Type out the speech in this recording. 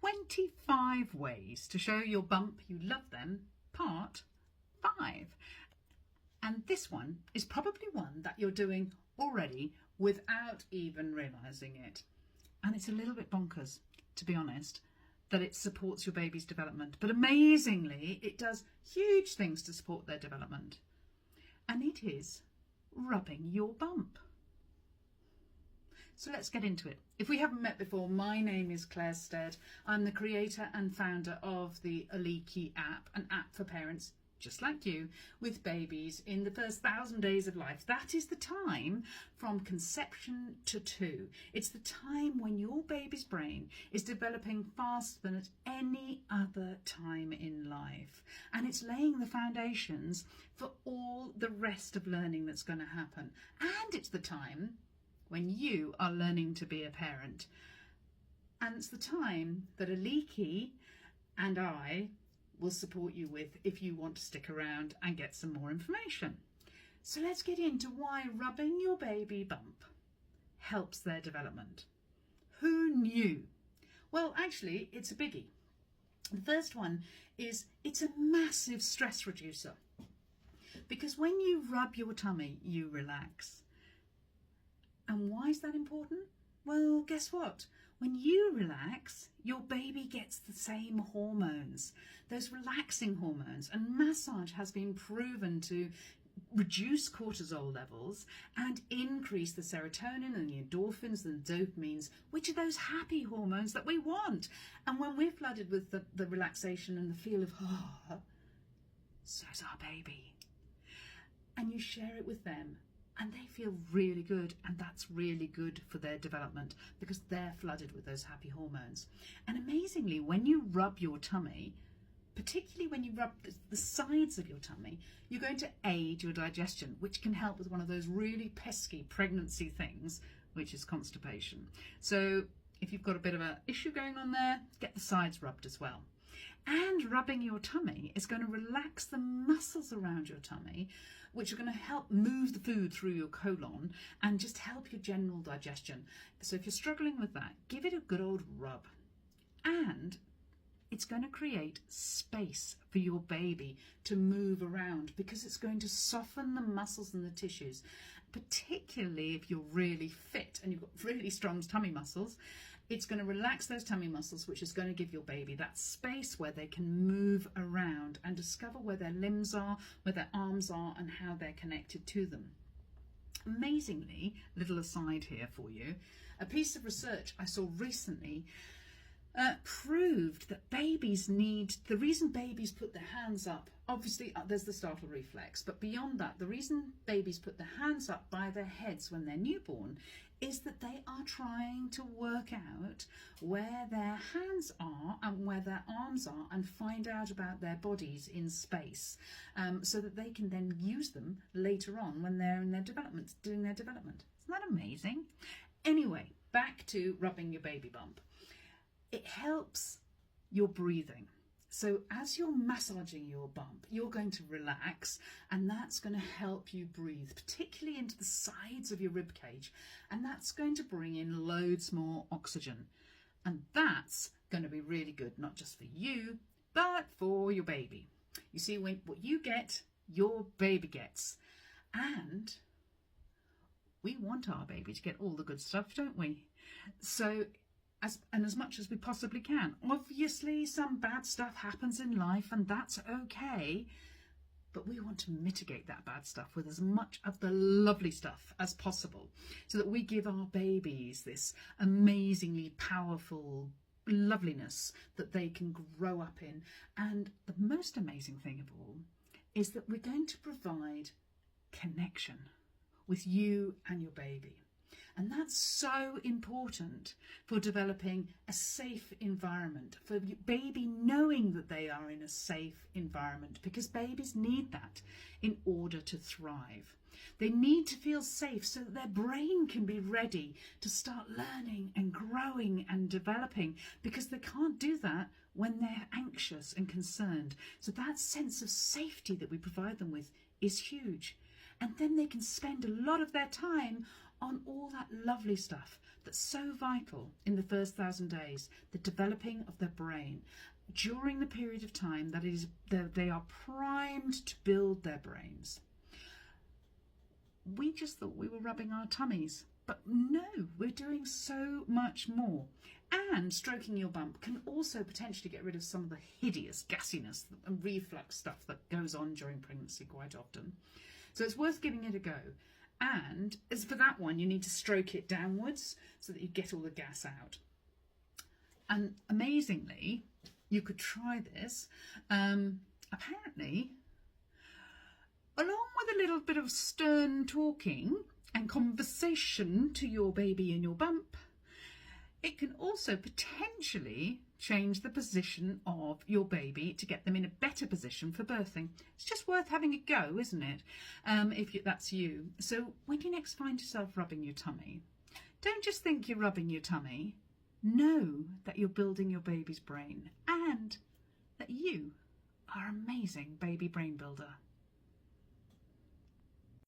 25 ways to show your bump you love them, part 5. And this one is probably one that you're doing already without even realising it. And it's a little bit bonkers, to be honest, that it supports your baby's development. But amazingly, it does huge things to support their development. And it is rubbing your bump. So let's get into it. If we haven't met before, my name is Claire Stead. I'm the creator and founder of the Oliiki app, an app for parents just like you with babies in the first 1,000 days of life. That is the time from conception to 2. It's the time when your baby's brain is developing faster than at any other time in life. And it's laying the foundations for all the rest of learning that's going to happen. And it's the time when you are learning to be a parent. And it's the time that Oliiki and I will support you with if you want to stick around and get some more information. So let's get into why rubbing your baby bump helps their development. Who knew? Well, actually, it's a biggie. The first one is it's a massive stress reducer, because when you rub your tummy, you relax. And why is that important? Well, guess what? When you relax, your baby gets the same hormones, those relaxing hormones. And massage has been proven to reduce cortisol levels and increase the serotonin and the endorphins and the dopamines, which are those happy hormones that we want. And when we're flooded with the relaxation and the feel of, so's our baby. And you share it with them. And they feel really good, and that's really good for their development because they're flooded with those happy hormones. And amazingly, when you rub your tummy, particularly when you rub the sides of your tummy, you're going to aid your digestion, which can help with one of those really pesky pregnancy things, which is constipation. So if you've got a bit of an issue going on there, get the sides rubbed as well. And rubbing your tummy is going to relax the muscles around your tummy, which are going to help move the food through your colon and just help your general digestion. So if you're struggling with that, give it a good old rub. And it's going to create space for your baby to move around because it's going to soften the muscles and the tissues, particularly if you're really fit and you've got really strong tummy muscles. It's going to relax those tummy muscles, which is going to give your baby that space where they can move around and discover where their limbs are, where their arms are, and how they're connected to them. Amazingly, little aside here for you, a piece of research I saw recently proved that the reason babies put their hands up, obviously there's the startle reflex, but beyond that, the reason babies put their hands up by their heads when they're newborn is that they are trying to work out where their hands are and where their arms are and find out about their bodies in space, so that they can then use them later on when they're in their development, doing their development. Isn't that amazing? Anyway, back to rubbing your baby bump. It helps your breathing. So as you're massaging your bump, you're going to relax, and that's going to help you breathe, particularly into the sides of your rib cage. And that's going to bring in loads more oxygen. And that's going to be really good, not just for you, but for your baby. You see, what you get, your baby gets. And we want our baby to get all the good stuff, don't we? So as much as we possibly can. Obviously, some bad stuff happens in life, and that's okay. But we want to mitigate that bad stuff with as much of the lovely stuff as possible, so that we give our babies this amazingly powerful loveliness that they can grow up in. And the most amazing thing of all is that we're going to provide connection with you and your baby. And that's so important for developing a safe environment, for your baby knowing that they are in a safe environment, because babies need that in order to thrive. They need to feel safe so that their brain can be ready to start learning and growing and developing, because they can't do that when they're anxious and concerned. So that sense of safety that we provide them with is huge. And then they can spend a lot of their time on all that lovely stuff that's so vital in the first 1,000 days, the developing of their brain. During the period of time that they are primed to build their brains. We just thought we were rubbing our tummies, but no, we're doing so much more. And stroking your bump can also potentially get rid of some of the hideous gassiness and reflux stuff that goes on during pregnancy quite often. So it's worth giving it a go. And as for that one, you need to stroke it downwards so that you get all the gas out. And amazingly, you could try this. Apparently, along with a little bit of stern talking and conversation to your baby in your bump, it can also potentially change the position of your baby to get them in a better position for birthing. It's just worth having a go, isn't it? If that's you. So when you next find yourself rubbing your tummy, don't just think you're rubbing your tummy. Know that you're building your baby's brain and that you are an amazing baby brain builder.